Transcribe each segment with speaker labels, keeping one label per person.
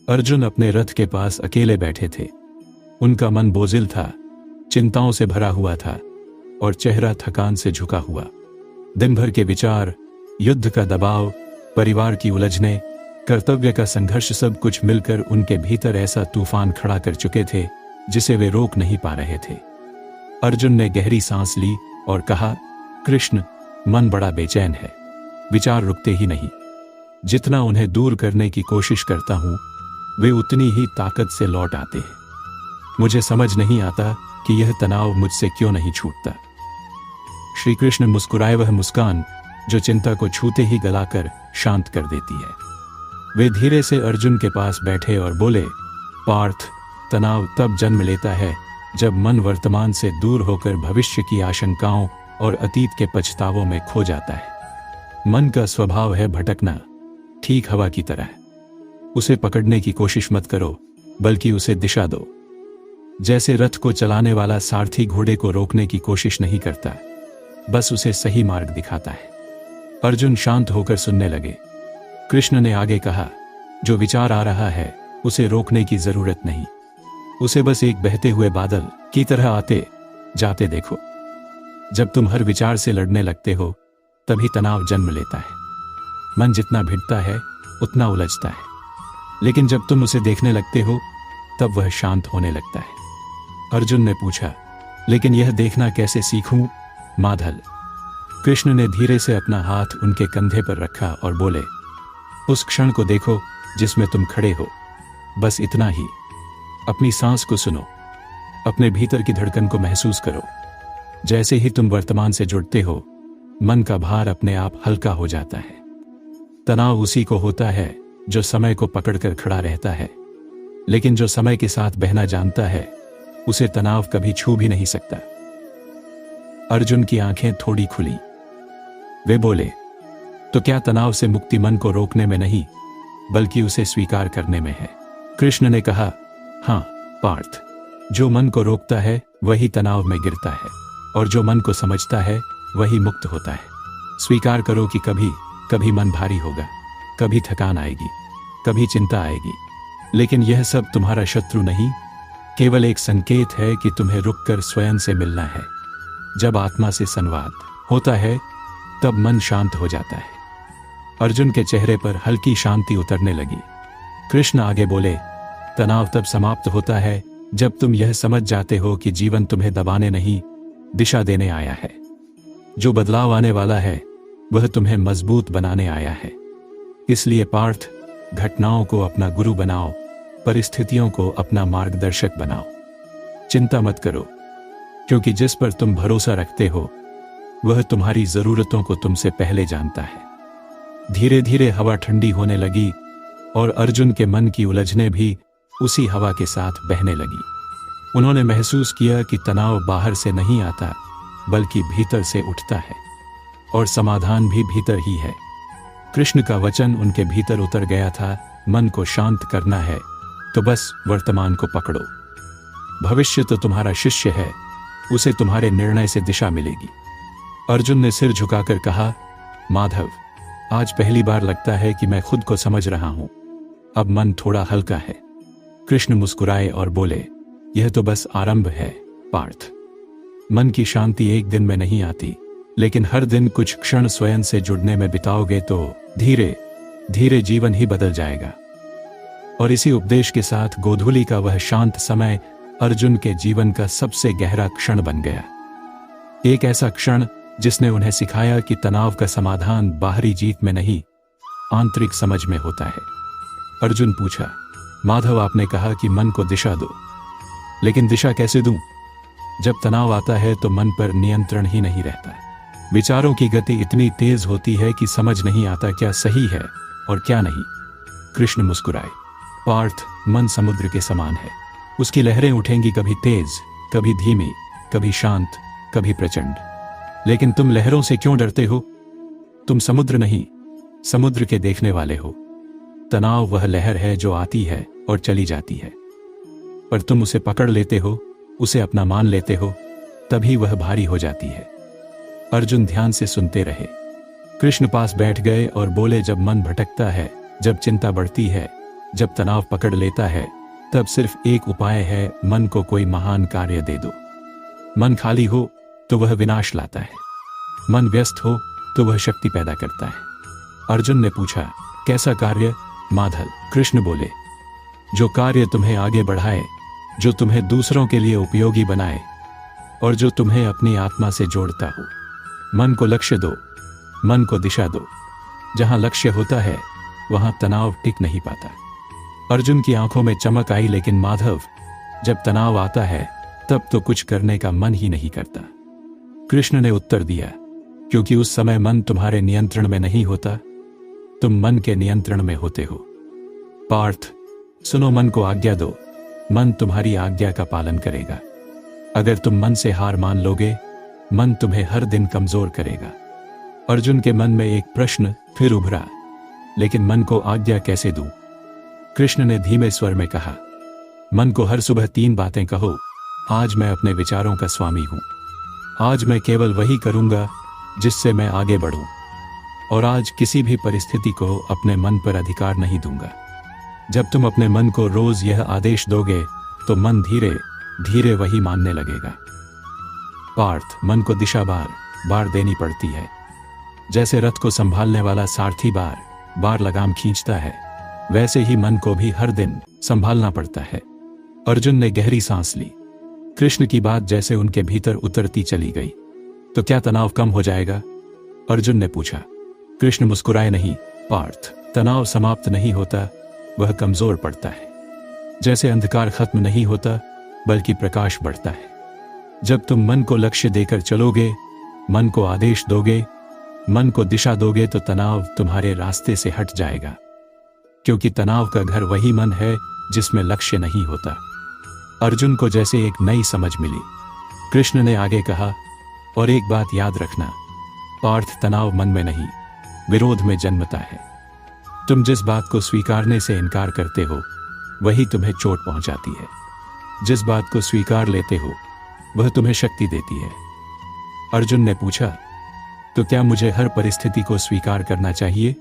Speaker 1: अर्जुन अपने रथ के पास अकेले बैठे थे। उनका मन बोझिल था, चिंताओं से भरा हुआ था और चेहरा थकान से झुका हुआ। दिन भर के विचार, युद्ध का दबाव, परिवार की उलझने, कर्तव्य का संघर्ष, सब कुछ मिलकर उनके भीतर ऐसा तूफान खड़ा कर चुके थे जिसे वे रोक नहीं पा रहे थे। अर्जुन ने गहरी सांस ली और कहा, कृष्ण, मन बड़ा बेचैन है, विचार रुकते ही नहीं। जितना उन्हें दूर करने की कोशिश करता हूं, वे उतनी ही ताकत से लौट आते हैं। मुझे समझ नहीं आता कि यह तनाव मुझसे क्यों नहीं छूटता। श्री कृष्ण मुस्कुराए, वह मुस्कान जो चिंता को छूते ही गलाकर शांत कर देती है। वे धीरे से अर्जुन के पास बैठे और बोले, पार्थ, तनाव तब जन्म लेता है जब मन वर्तमान से दूर होकर भविष्य की आशंकाओं और अतीत के पछतावों में खो जाता है। मन का स्वभाव है भटकना, ठीक हवा की तरह। उसे पकड़ने की कोशिश मत करो, बल्कि उसे दिशा दो। जैसे रथ को चलाने वाला सारथी घोड़े को रोकने की कोशिश नहीं करता, बस उसे सही मार्ग दिखाता है। अर्जुन शांत होकर सुनने लगे। कृष्ण ने आगे कहा, जो विचार आ रहा है उसे रोकने की जरूरत नहीं, उसे बस एक बहते हुए बादल की तरह आते जाते देखो। जब तुम हर विचार से लड़ने लगते हो, तभी तनाव जन्म लेता है। मन जितना भिड़ता है उतना उलझता है, लेकिन जब तुम उसे देखने लगते हो तब वह शांत होने लगता है। अर्जुन ने पूछा, लेकिन यह देखना कैसे सीखूं, माधल? कृष्ण ने धीरे से अपना हाथ उनके कंधे पर रखा और बोले, उस क्षण को देखो जिसमें तुम खड़े हो, बस इतना ही। अपनी सांस को सुनो, अपने भीतर की धड़कन को महसूस करो। जैसे ही तुम वर्तमान से जुड़ते हो, मन का भार अपने आप हल्का हो जाता है। तनाव उसी को होता है जो समय को पकड़कर खड़ा रहता है, लेकिन जो समय के साथ बहना जानता है, उसे तनाव कभी छू भी नहीं सकता। अर्जुन की आंखें थोड़ी खुली। वे बोले, तो क्या तनाव से मुक्ति मन को रोकने में नहीं, बल्कि उसे स्वीकार करने में है? कृष्ण ने कहा, हाँ पार्थ, जो मन को रोकता है वही तनाव में गिरता है, और जो मन को समझता है वही मुक्त होता है। स्वीकार करो कि कभी कभी मन भारी होगा, कभी थकान आएगी, कभी चिंता आएगी, लेकिन यह सब तुम्हारा शत्रु नहीं, केवल एक संकेत है कि तुम्हें रुककर स्वयं से मिलना है। जब आत्मा से संवाद होता है, तब मन शांत हो जाता है। अर्जुन के चेहरे पर हल्की शांति उतरने लगी। कृष्ण आगे बोले, तनाव तब समाप्त होता है जब तुम यह समझ जाते हो कि जीवन तुम्हें दबाने नहीं, दिशा देने आया है। जो बदलाव आने वाला है वह तुम्हें मजबूत बनाने आया है। इसलिए पार्थ, घटनाओं को अपना गुरु बनाओ, परिस्थितियों को अपना मार्गदर्शक बनाओ। चिंता मत करो, क्योंकि जिस पर तुम भरोसा रखते हो वह तुम्हारी जरूरतों को तुमसे पहले जानता है। धीरे धीरे हवा ठंडी होने लगी और अर्जुन के मन की उलझने भी उसी हवा के साथ बहने लगी। उन्होंने महसूस किया कि तनाव बाहर से नहीं आता, बल्कि भीतर से उठता है, और समाधान भी भीतर ही है। कृष्ण का वचन उनके भीतर उतर गया था, मन को शांत करना है तो बस वर्तमान को पकड़ो। भविष्य तो तुम्हारा शिष्य है, उसे तुम्हारे निर्णय से दिशा मिलेगी। अर्जुन ने सिर झुकाकर कहा, माधव, आज पहली बार लगता है कि मैं खुद को समझ रहा हूं। अब मन थोड़ा हल्का है। कृष्ण मुस्कुराए और बोले, यह तो बस आरंभ है पार्थ। मन की शांति एक दिन में नहीं आती, लेकिन हर दिन कुछ क्षण स्वयं से जुड़ने में बिताओगे तो धीरे धीरे जीवन ही बदल जाएगा। और इसी उपदेश के साथ गोधूली का वह शांत समय अर्जुन के जीवन का सबसे गहरा क्षण बन गया। एक ऐसा क्षण जिसने उन्हें सिखाया कि तनाव का समाधान बाहरी जीत में नहीं, आंतरिक समझ में होता है। अर्जुन पूछा, माधव, आपने कहा कि मन को दिशा दो, लेकिन दिशा कैसे दूं? जब तनाव आता है तो मन पर नियंत्रण ही नहीं रहता। विचारों की गति इतनी तेज होती है कि समझ नहीं आता क्या सही है और क्या नहीं। कृष्ण मुस्कुराए, पार्थ, मन समुद्र के समान है। उसकी लहरें उठेंगी, कभी तेज, कभी धीमी, कभी शांत, कभी प्रचंड। लेकिन तुम लहरों से क्यों डरते हो? तुम समुद्र नहीं, समुद्र के देखने वाले हो। तनाव वह लहर है जो आती है और चली जाती है, पर तुम उसे पकड़ लेते हो, उसे अपना मान लेते हो, तभी वह भारी हो जाती है। अर्जुन ध्यान से सुनते रहे। कृष्ण पास बैठ गए और बोले, जब मन भटकता है, जब चिंता बढ़ती है, जब तनाव पकड़ लेता है तब सिर्फ एक उपाय है, मन को कोई महान कार्य दे दो। मन खाली हो तो वह विनाश लाता है, मन व्यस्त हो तो वह शक्ति पैदा करता है। अर्जुन ने पूछा, कैसा कार्य माधव? कृष्ण बोले, जो कार्य तुम्हें आगे बढ़ाए, जो तुम्हें दूसरों के लिए उपयोगी बनाए और जो तुम्हें अपनी आत्मा से जोड़ता हो। मन को लक्ष्य दो, मन को दिशा दो। जहां लक्ष्य होता है वहां तनाव टिक नहीं पाता। अर्जुन की आंखों में चमक आई, लेकिन माधव, जब तनाव आता है तब तो कुछ करने का मन ही नहीं करता। कृष्ण ने उत्तर दिया, क्योंकि उस समय मन तुम्हारे नियंत्रण में नहीं होता, तुम मन के नियंत्रण में होते हो। पार्थ, सुनो, मन को आज्ञा दो, मन तुम्हारी आज्ञा का पालन करेगा। अगर तुम मन से हार मान लोगे, मन तुम्हें हर दिन कमजोर करेगा। अर्जुन के मन में एक प्रश्न फिर उभरा, लेकिन मन को आज्ञा कैसे दूं? कृष्ण ने धीमे स्वर में कहा, मन को हर सुबह 3 बातें कहो, आज मैं अपने विचारों का स्वामी हूं, आज मैं केवल वही करूंगा जिससे मैं आगे बढ़ूं, और आज किसी भी परिस्थिति को अपने मन पर अधिकार नहीं दूंगा। जब तुम अपने मन को रोज यह आदेश दोगे तो मन धीरे धीरे वही मानने लगेगा। पार्थ, मन को दिशा बार बार देनी पड़ती है। जैसे रथ को संभालने वाला सारथी बार बार लगाम खींचता है, वैसे ही मन को भी हर दिन संभालना पड़ता है। अर्जुन ने गहरी सांस ली। कृष्ण की बात जैसे उनके भीतर उतरती चली गई। तो क्या तनाव कम हो जाएगा? अर्जुन ने पूछा। कृष्ण मुस्कुराए नहीं। पार्थ, तनाव समाप्त नहीं होता, वह कमजोर पड़ता है। जैसे अंधकार खत्म नहीं होता बल्कि प्रकाश बढ़ता है। जब तुम मन को लक्ष्य देकर चलोगे, मन को आदेश दोगे, मन को दिशा दोगे, तो तनाव तुम्हारे रास्ते से हट जाएगा, क्योंकि तनाव का घर वही मन है जिसमें लक्ष्य नहीं होता। अर्जुन को जैसे एक नई समझ मिली। कृष्ण ने आगे कहा, और एक बात याद रखना पार्थ, तनाव मन में नहीं, विरोध में जन्मता है। तुम जिस बात को स्वीकारने से इनकार करते हो वही तुम्हें चोट पहुंचाती है। जिस बात को स्वीकार लेते हो वह तुम्हें शक्ति देती है। अर्जुन ने पूछा, तो क्या मुझे हर परिस्थिति को स्वीकार करना चाहिए?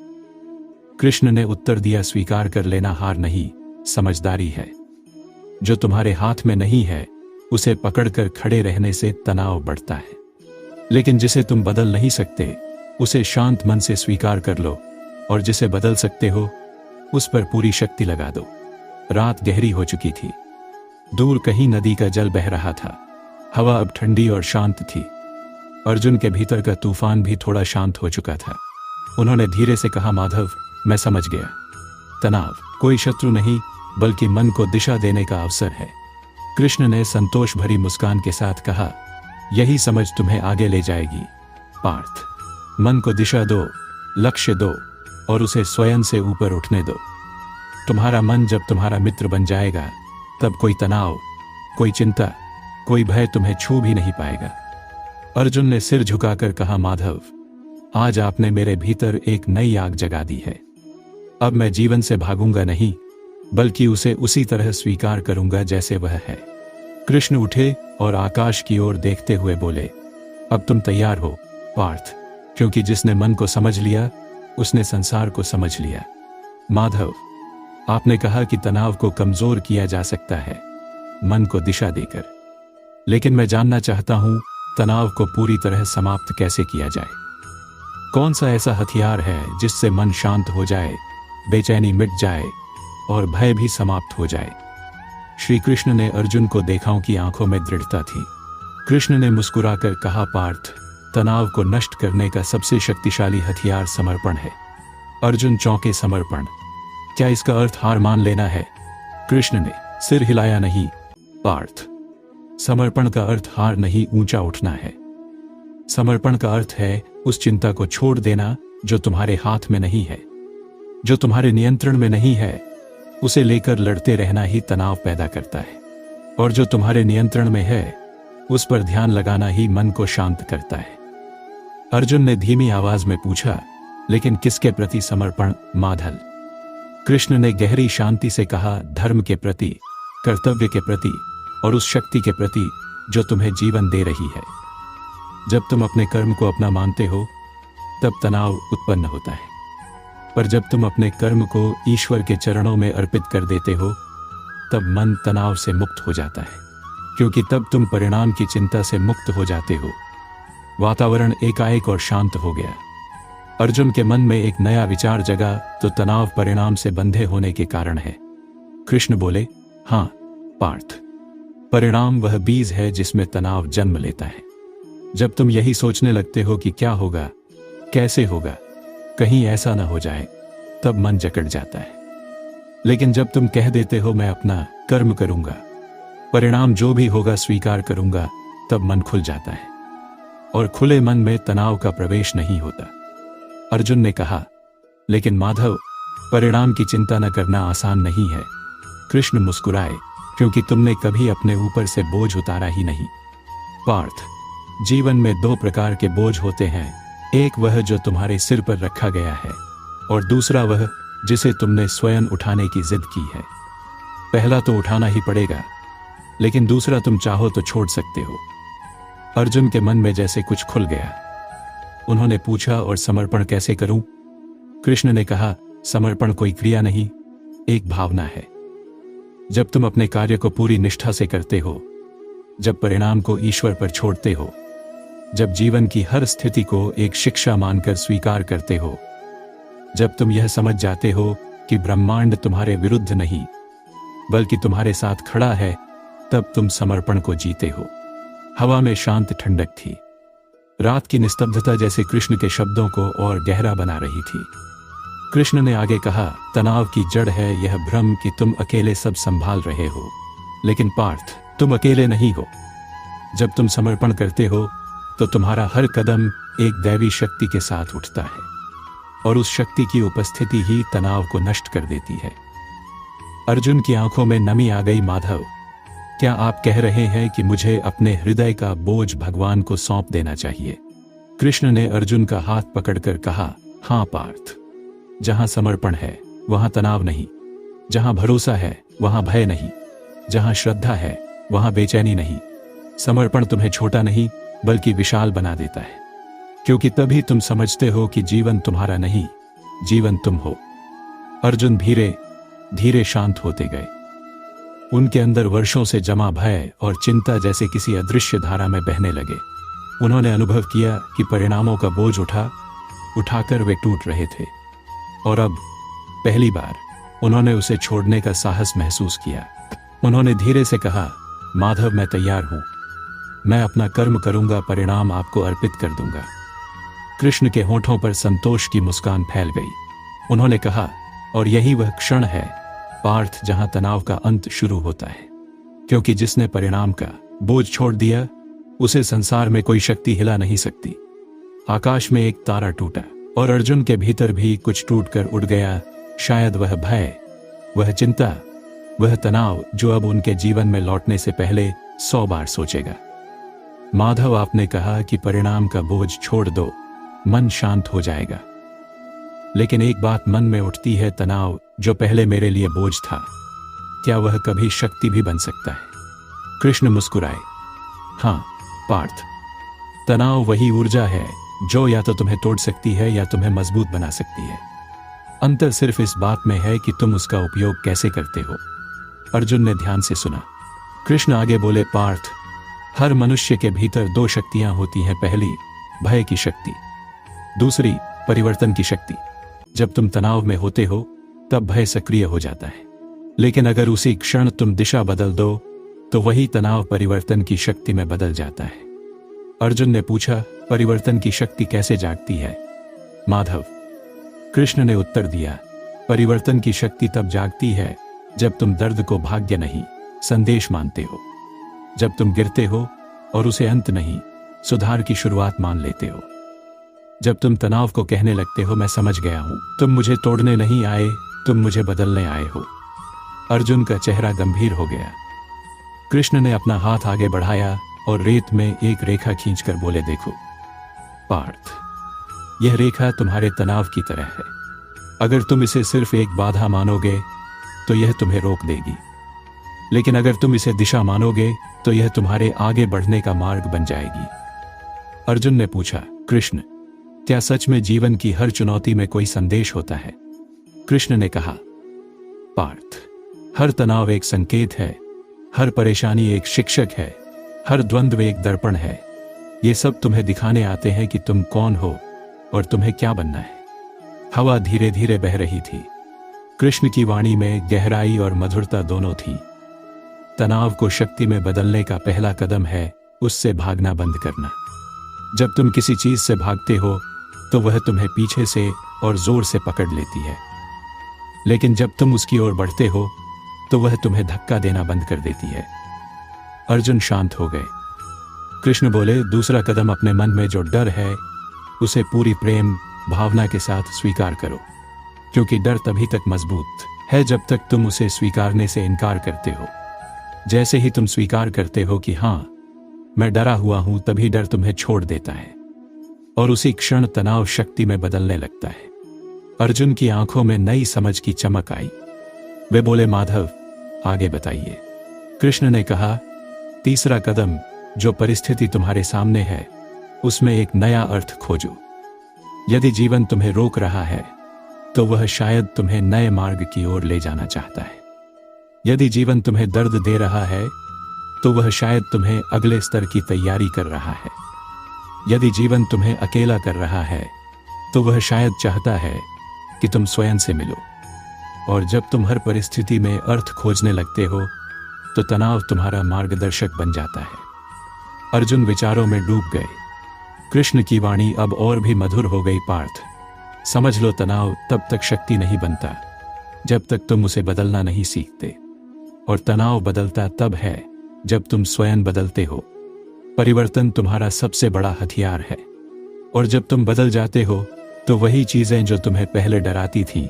Speaker 1: कृष्ण ने उत्तर दिया, स्वीकार कर लेना हार नहीं, समझदारी है। जो तुम्हारे हाथ में नहीं है उसे पकड़कर खड़े रहने से तनाव बढ़ता है, लेकिन जिसे तुम बदल नहीं सकते उसे शांत मन से स्वीकार कर लो, और जिसे बदल सकते हो उस पर पूरी शक्ति लगा दो। रात गहरी हो चुकी थी। दूर कहीं नदी का जल बह रहा था। हवा अब ठंडी और शांत थी। अर्जुन के भीतर का तूफान भी थोड़ा शांत हो चुका था। उन्होंने धीरे से कहा, माधव, मैं समझ गया। तनाव कोई शत्रु नहीं बल्कि मन को दिशा देने का अवसर है। कृष्ण ने संतोष भरी मुस्कान के साथ कहा, यही समझ तुम्हें आगे ले जाएगी। पार्थ, मन को दिशा दो, लक्ष्य दो और उसे स्वयं से ऊपर उठने दो। तुम्हारा मन जब तुम्हारा मित्र बन जाएगा तब कोई तनाव, कोई चिंता, कोई भय तुम्हें छू भी नहीं पाएगा। अर्जुन ने सिर झुकाकर कहा, माधव, आज आपने मेरे भीतर एक नई आग जगा दी है। अब मैं जीवन से भागूंगा नहीं बल्कि उसे उसी तरह स्वीकार करूंगा जैसे वह है। कृष्ण उठे और आकाश की ओर देखते हुए बोले, अब तुम तैयार हो पार्थ, क्योंकि जिसने मन को समझ लिया उसने संसार को समझ लिया। माधव, आपने कहा कि तनाव को कमजोर किया जा सकता है मन को दिशा देकर, लेकिन मैं जानना चाहता हूं तनाव को पूरी तरह समाप्त कैसे किया जाए। कौन सा ऐसा हथियार है जिससे मन शांत हो जाए, बेचैनी मिट जाए और भय भी समाप्त हो जाए? श्री कृष्ण ने अर्जुन को देखा, उनकी आंखों में दृढ़ता थी। कृष्ण ने मुस्कुराकर कहा, पार्थ, तनाव को नष्ट करने का सबसे शक्तिशाली हथियार समर्पण है। अर्जुन चौंके, समर्पण? क्या इसका अर्थ हार मान लेना है? कृष्ण ने सिर हिलाया, नहीं पार्थ, समर्पण का अर्थ हार नहीं, ऊंचा उठना है। समर्पण का अर्थ है उस चिंता को छोड़ देना जो तुम्हारे हाथ में नहीं है, जो तुम्हारे नियंत्रण में नहीं है। उसे लेकर लड़ते रहना ही तनाव पैदा करता है, और जो तुम्हारे नियंत्रण में है उस पर ध्यान लगाना ही मन को शांत करता है। अर्जुन ने धीमी आवाज में पूछा, लेकिन किसके प्रति समर्पण माधव? कृष्ण ने गहरी शांति से कहा, धर्म के प्रति, कर्तव्य के प्रति और उस शक्ति के प्रति जो तुम्हें जीवन दे रही है। जब तुम अपने कर्म को अपना मानते हो तब तनाव उत्पन्न होता है। पर जब तुम अपने कर्म को ईश्वर के चरणों में अर्पित कर देते हो तब मन तनाव से मुक्त हो जाता है, क्योंकि तब तुम परिणाम की चिंता से मुक्त हो जाते हो। वातावरण एकाएक और शांत हो गया। अर्जुन के मन में एक नया विचार जगा, तो तनाव परिणाम से बंधे होने के कारण है। कृष्ण बोले, हाँ पार्थ, परिणाम वह बीज है जिसमें तनाव जन्म लेता है। जब तुम यही सोचने लगते हो कि क्या होगा, कैसे होगा, कहीं ऐसा ना हो जाए, तब मन जकड़ जाता है। लेकिन जब तुम कह देते हो मैं अपना कर्म करूंगा, परिणाम जो भी होगा स्वीकार करूंगा, तब मन खुल जाता है और खुले मन में तनाव का प्रवेश नहीं होता। अर्जुन ने कहा, लेकिन माधव, परिणाम की चिंता न करना आसान नहीं है। कृष्ण मुस्कुराए, क्योंकि तुमने कभी अपने ऊपर से बोझ उतारा ही नहीं। पार्थ, जीवन में दो प्रकार के बोझ होते हैं, एक वह जो तुम्हारे सिर पर रखा गया है और दूसरा वह जिसे तुमने स्वयं उठाने की जिद की है। पहला तो उठाना ही पड़ेगा, लेकिन दूसरा तुम चाहो तो छोड़ सकते हो। अर्जुन के मन में जैसे कुछ खुल गया। उन्होंने पूछा, और समर्पण कैसे करूं? कृष्ण ने कहा, समर्पण कोई क्रिया नहीं, एक भावना है। जब तुम अपने कार्य को पूरी निष्ठा से करते हो, जब परिणाम को ईश्वर पर छोड़ते हो, जब जीवन की हर स्थिति को एक शिक्षा मानकर स्वीकार करते हो, जब तुम यह समझ जाते हो कि ब्रह्मांड तुम्हारे विरुद्ध नहीं बल्कि तुम्हारे साथ खड़ा है, तब तुम समर्पण को जीते हो। हवा में शांत ठंडक थी। रात की निस्तब्धता जैसे कृष्ण के शब्दों को और गहरा बना रही थी। कृष्ण ने आगे कहा, तनाव की जड़ है यह भ्रम कि तुम अकेले सब संभाल रहे हो। लेकिन पार्थ, तुम अकेले नहीं हो। जब तुम समर्पण करते हो तो तुम्हारा हर कदम एक दैवी शक्ति के साथ उठता है, और उस शक्ति की उपस्थिति ही तनाव को नष्ट कर देती है। अर्जुन की आंखों में नमी आ गई। माधव, क्या आप कह रहे हैं कि मुझे अपने हृदय का बोझ भगवान को सौंप देना चाहिए? कृष्ण ने अर्जुन का हाथ पकड़कर कहा, हां पार्थ, जहां समर्पण है वहां तनाव नहीं, जहां भरोसा है वहां भय नहीं, जहां श्रद्धा है वहां बेचैनी नहीं। समर्पण तुम्हें छोटा नहीं बल्कि विशाल बना देता है, क्योंकि तभी तुम समझते हो कि जीवन तुम्हारा नहीं, जीवन तुम हो। अर्जुन धीरे धीरे शांत होते गए। उनके अंदर वर्षों से जमा भय और चिंता जैसे किसी अदृश्य धारा में बहने लगे। उन्होंने अनुभव किया कि परिणामों का बोझ उठाकर वे टूट रहे थे, और अब पहली बार उन्होंने उसे छोड़ने का साहस महसूस किया। उन्होंने धीरे से कहा, माधव, मैं तैयार हूं, मैं अपना कर्म करूंगा, परिणाम आपको अर्पित कर दूंगा। कृष्ण के होठों पर संतोष की मुस्कान फैल गई। उन्होंने कहा, और यही वह क्षण है पार्थ जहां तनाव का अंत शुरू होता है, क्योंकि जिसने परिणाम का बोझ छोड़ दिया उसे संसार में कोई शक्ति हिला नहीं सकती। आकाश में एक तारा टूटा और अर्जुन के भीतर भी कुछ टूटकर उड़ गया। शायद वह भय, वह चिंता, वह तनाव जो अब उनके जीवन में लौटने से पहले 100 बार सोचेगा। माधव, आपने कहा कि परिणाम का बोझ छोड़ दो, मन शांत हो जाएगा। लेकिन एक बात मन में उठती है, तनाव जो पहले मेरे लिए बोझ था, क्या वह कभी शक्ति भी बन सकता है? कृष्ण मुस्कुराए, हां पार्थ, तनाव वही ऊर्जा है जो या तो तुम्हें तोड़ सकती है या तुम्हें मजबूत बना सकती है। अंतर सिर्फ इस बात में है कि तुम उसका उपयोग कैसे करते हो। अर्जुन ने ध्यान से सुना। कृष्ण आगे बोले, पार्थ, हर मनुष्य के भीतर 2 शक्तियां होती हैं। पहली भय की शक्ति, दूसरी परिवर्तन की शक्ति। जब तुम तनाव में होते हो तब भय सक्रिय हो जाता है, लेकिन अगर उसी क्षण तुम दिशा बदल दो तो वही तनाव परिवर्तन की शक्ति में बदल जाता है। अर्जुन ने पूछा, परिवर्तन की शक्ति कैसे जागती है? माधव, कृष्ण ने उत्तर दिया, परिवर्तन की शक्ति तब जागती है जब तुम दर्द को भाग्य नहीं, संदेश मानते हो। जब तुम गिरते हो और उसे अंत नहीं, सुधार की शुरुआत मान लेते हो। जब तुम तनाव को कहने लगते हो, मैं समझ गया हूं, तुम मुझे तोड़ने नहीं आए, तुम मुझे बदलने आए हो। अर्जुन का चेहरा गंभीर हो गया। कृष्ण ने अपना हाथ आगे बढ़ाया और रेत में एक रेखा खींचकर बोले, देखो पार्थ, यह रेखा तुम्हारे तनाव की तरह है। अगर तुम इसे सिर्फ एक बाधा मानोगे तो यह तुम्हें रोक देगी, लेकिन अगर तुम इसे दिशा मानोगे तो यह तुम्हारे आगे बढ़ने का मार्ग बन जाएगी। अर्जुन ने पूछा, कृष्ण, क्या सच में जीवन की हर चुनौती में कोई संदेश होता है? कृष्ण ने कहा, पार्थ, हर तनाव एक संकेत है, हर परेशानी एक शिक्षक है, हर द्वंद्व एक दर्पण है। ये सब तुम्हें दिखाने आते हैं कि तुम कौन हो और तुम्हें क्या बनना है। हवा धीरे धीरे बह रही थी। कृष्ण की वाणी में गहराई और मधुरता दोनों थी। तनाव को शक्ति में बदलने का पहला कदम है उससे भागना बंद करना। जब तुम किसी चीज से भागते हो तो वह तुम्हें पीछे से और जोर से पकड़ लेती है, लेकिन जब तुम उसकी ओर बढ़ते हो तो वह तुम्हें धक्का देना बंद कर देती है। अर्जुन शांत हो गए। कृष्ण बोले, दूसरा कदम अपने मन में जो डर है उसे पूरी प्रेम भावना के साथ स्वीकार करो, क्योंकि डर तभी तक मजबूत है जब तक तुम उसे स्वीकारने से इनकार करते हो। जैसे ही तुम स्वीकार करते हो कि हाँ मैं डरा हुआ हूं, तभी डर तुम्हें छोड़ देता है और उसी क्षण तनाव शक्ति में बदलने लगता है। अर्जुन की आंखों में नई समझ की चमक आई। वे बोले, माधव आगे बताइए। कृष्ण ने कहा, तीसरा कदम जो परिस्थिति तुम्हारे सामने है उसमें एक नया अर्थ खोजो। यदि जीवन तुम्हें रोक रहा है तो वह शायद तुम्हें नए मार्ग की ओर ले जाना चाहता है। यदि जीवन तुम्हें दर्द दे रहा है तो वह शायद तुम्हें अगले स्तर की तैयारी कर रहा है। यदि जीवन तुम्हें अकेला कर रहा है तो वह शायद चाहता है कि तुम स्वयं से मिलो। और जब तुम हर परिस्थिति में अर्थ खोजने लगते हो तो तनाव तुम्हारा मार्गदर्शक बन जाता है। अर्जुन विचारों में डूब गए। कृष्ण की वाणी अब और भी मधुर हो गई। पार्थ, समझ लो, तनाव तब तक शक्ति नहीं बनता जब तक तुम उसे बदलना नहीं सीखते, और तनाव बदलता तब है जब तुम स्वयं बदलते हो। परिवर्तन तुम्हारा सबसे बड़ा हथियार है, और जब तुम बदल जाते हो तो वही चीजें जो तुम्हें पहले डराती थी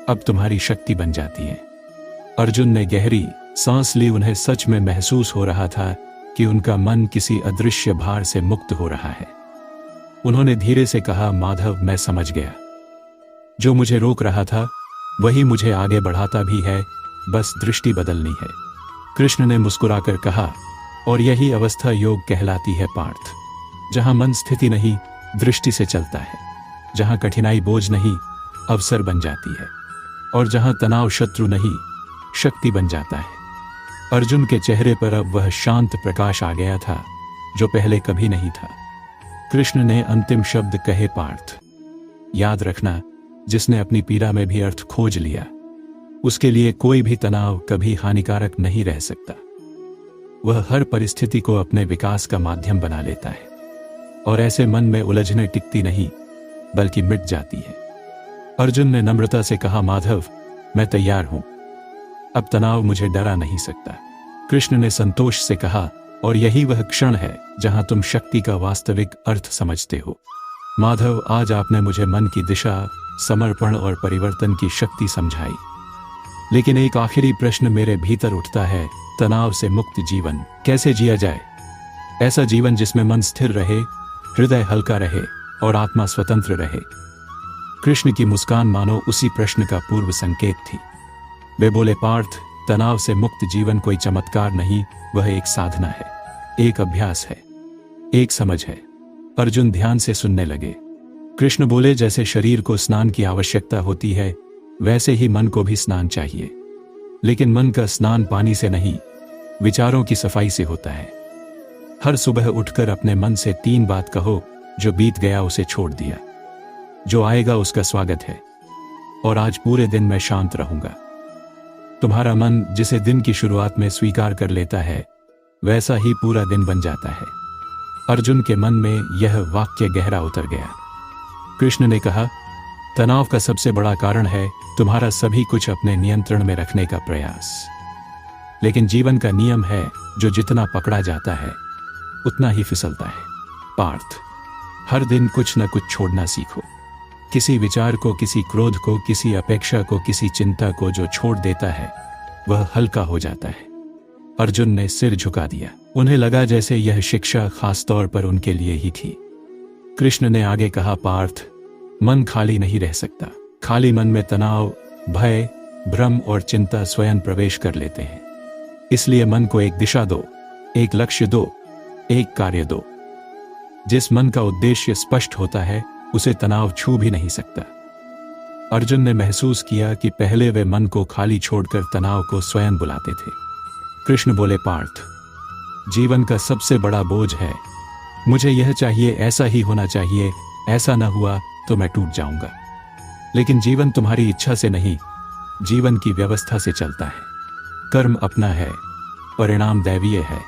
Speaker 1: अब तुम्हारी शक्ति बन जाती हैं। अर्जुन ने गहरी सांस ली। उन्हें सच में महसूस हो रहा था कि उनका मन किसी अदृश्य भार से मुक्त हो रहा है। उन्होंने धीरे से कहा, माधव मैं समझ गया। जो मुझे रोक रहा था वही मुझे आगे बढ़ाता भी है, बस दृष्टि बदलनी है। कृष्ण ने मुस्कुराकर कहा, और यही अवस्था योग कहलाती है पार्थ। जहां मन स्थिति नहीं दृष्टि से चलता है, जहां कठिनाई बोझ नहीं अवसर बन जाती है, और जहां तनाव शत्रु नहीं शक्ति बन जाता है। अर्जुन के चेहरे पर अब वह शांत प्रकाश आ गया था जो पहले कभी नहीं था। कृष्ण ने अंतिम शब्द कहे, पार्थ याद रखना, जिसने अपनी पीड़ा में भी अर्थ खोज लिया उसके लिए कोई भी तनाव कभी हानिकारक नहीं रह सकता। वह हर परिस्थिति को अपने विकास का माध्यम बना लेता है, और ऐसे मन में उलझने टिकती नहीं बल्कि मिट जाती है। अर्जुन ने नम्रता से कहा, माधव मैं तैयार हूं, अब तनाव मुझे डरा नहीं सकता। कृष्ण ने संतोष से कहा, और यही वह क्षण है जहां तुम शक्ति का वास्तविक अर्थ समझते हो। माधव, आज आपने मुझे मन की दिशा, समर्पण और परिवर्तन की शक्ति समझाई। लेकिन एक आखिरी प्रश्न मेरे भीतर उठता है, तनाव से मुक्त जीवन कैसे जिया जाए? ऐसा जीवन जिसमें मन स्थिर रहे, हृदय हल्का रहे और आत्मा स्वतंत्र रहे। कृष्ण की मुस्कान मानो उसी प्रश्न का पूर्व संकेत थी। वे बोले, पार्थ तनाव से मुक्त जीवन कोई चमत्कार नहीं, वह एक साधना है, एक अभ्यास है, एक समझ है। अर्जुन ध्यान से सुनने लगे। कृष्ण बोले, जैसे शरीर को स्नान की आवश्यकता होती है वैसे ही मन को भी स्नान चाहिए, लेकिन मन का स्नान पानी से नहीं विचारों की सफाई से होता है। हर सुबह उठकर अपने मन से 3 बात कहो, जो बीत गया उसे छोड़ दिया, जो आएगा उसका स्वागत है, और आज पूरे दिन मैं शांत रहूंगा। तुम्हारा मन जिसे दिन की शुरुआत में स्वीकार कर लेता है वैसा ही पूरा दिन बन जाता है। अर्जुन के मन में यह वाक्य गहरा उतर गया। कृष्ण ने कहा, तनाव का सबसे बड़ा कारण है तुम्हारा सभी कुछ अपने नियंत्रण में रखने का प्रयास। लेकिन जीवन का नियम है, जो जितना पकड़ा जाता है उतना ही फिसलता है। पार्थ, हर दिन कुछ न कुछ छोड़ना सीखो। किसी विचार को, किसी क्रोध को, किसी अपेक्षा को, किसी चिंता को जो छोड़ देता है वह हल्का हो जाता है। अर्जुन ने सिर झुका दिया। उन्हें लगा जैसे यह शिक्षा खास तौर पर उनके लिए ही थी। कृष्ण ने आगे कहा, पार्थ मन खाली नहीं रह सकता। खाली मन में तनाव, भय, भ्रम और चिंता स्वयं प्रवेश कर लेते हैं। इसलिए मन को एक दिशा दो, एक लक्ष्य दो, एक कार्य दो। जिस मन का उद्देश्य स्पष्ट होता है उसे तनाव छू भी नहीं सकता। अर्जुन ने महसूस किया कि पहले वे मन को खाली छोड़कर तनाव को स्वयं बुलाते थे। कृष्ण बोले, पार्थ, जीवन का सबसे बड़ा बोझ है, मुझे यह चाहिए, ऐसा ही होना चाहिए, ऐसा न हुआ तो मैं टूट जाऊंगा। लेकिन जीवन तुम्हारी इच्छा से नहीं, जीवन की व्यवस्था से चलता है। कर्म अपना है, परिणाम दैवीय है।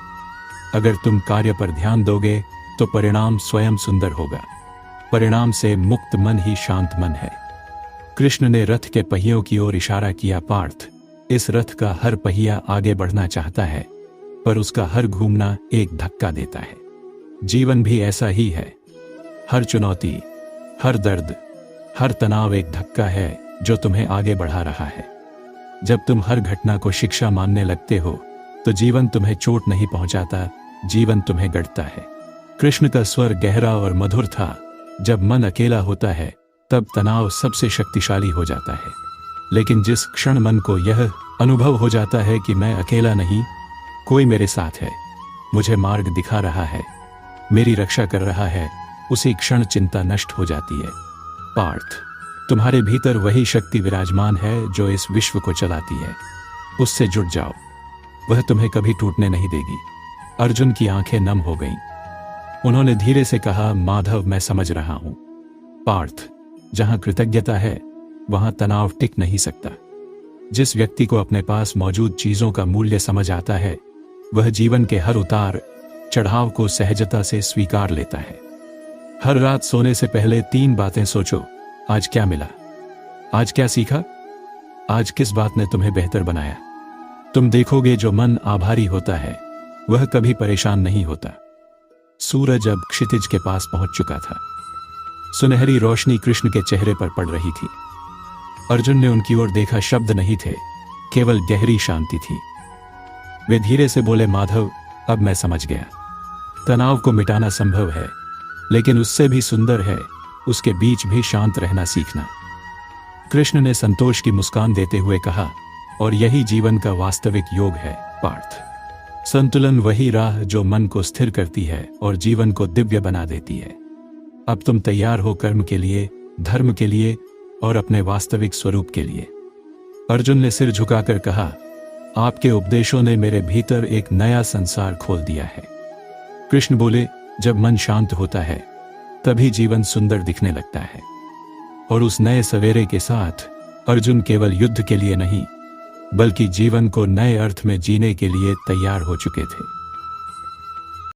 Speaker 1: अगर तुम कार्य पर ध्यान दोगे तो परिणाम स्वयं सुंदर होगा। परिणाम से मुक्त मन ही शांत मन है। कृष्ण ने रथ के पहियों की ओर इशारा किया, पार्थ, इस रथ का हर पहिया आगे बढ़ना चाहता है, पर उसका हर घूमना एक धक्का देता है। जीवन भी ऐसा ही है। हर चुनौती, हर दर्द, हर तनाव एक धक्का है जो तुम्हें आगे बढ़ा रहा है। जब तुम हर घटना को शिक्षा मानने लगते हो तो जीवन तुम्हें चोट नहीं पहुंचाता, जीवन तुम्हें गढ़ता है। कृष्ण का स्वर गहरा और मधुर था। जब मन अकेला होता है तब तनाव सबसे शक्तिशाली हो जाता है। लेकिन जिस क्षण मन को यह अनुभव हो जाता है कि मैं अकेला नहीं, कोई मेरे साथ है, मुझे मार्ग दिखा रहा है, मेरी रक्षा कर रहा है, उसी क्षण चिंता नष्ट हो जाती है। पार्थ, तुम्हारे भीतर वही शक्ति विराजमान है जो इस विश्व को चलाती है। उससे जुड़ जाओ, वह तुम्हें कभी टूटने नहीं देगी। अर्जुन की आंखें नम हो गईं। उन्होंने धीरे से कहा, माधव, मैं समझ रहा हूं। पार्थ, जहां कृतज्ञता है वहां तनाव टिक नहीं सकता। जिस व्यक्ति को अपने पास मौजूद चीजों का मूल्य समझ आता है, वह जीवन के हर उतार चढ़ाव को सहजता से स्वीकार लेता है। हर रात सोने से पहले 3 बातें सोचो। आज क्या मिला? आज क्या सीखा? आज किस बात ने तुम्हें बेहतर बनाया? तुम देखोगे जो मन आभारी होता है वह कभी परेशान नहीं होता। सूरज अब क्षितिज के पास पहुंच चुका था। सुनहरी रोशनी कृष्ण के चेहरे पर पड़ रही थी। अर्जुन ने उनकी ओर देखा। शब्द नहीं थे, केवल गहरी शांति थी। वे धीरे से बोले, माधव, अब मैं समझ गया। तनाव को मिटाना संभव है, लेकिन उससे भी सुंदर है उसके बीच भी शांत रहना सीखना। कृष्ण ने संतोष की मुस्कान देते हुए कहा, और यही जीवन का वास्तविक योग है पार्थ। संतुलन वही राह जो मन को स्थिर करती है और जीवन को दिव्य बना देती है। अब तुम तैयार हो कर्म के लिए, धर्म के लिए और अपने वास्तविक स्वरूप के लिए। अर्जुन ने सिर झुकाकर कहा, आपके उपदेशों ने मेरे भीतर एक नया संसार खोल दिया है। कृष्ण बोले, जब मन शांत होता है तभी जीवन सुंदर दिखने लगता है। और उस नए सवेरे के साथ अर्जुन केवल युद्ध के लिए नहीं, बल्कि जीवन को नए अर्थ में जीने के लिए तैयार हो चुके थे।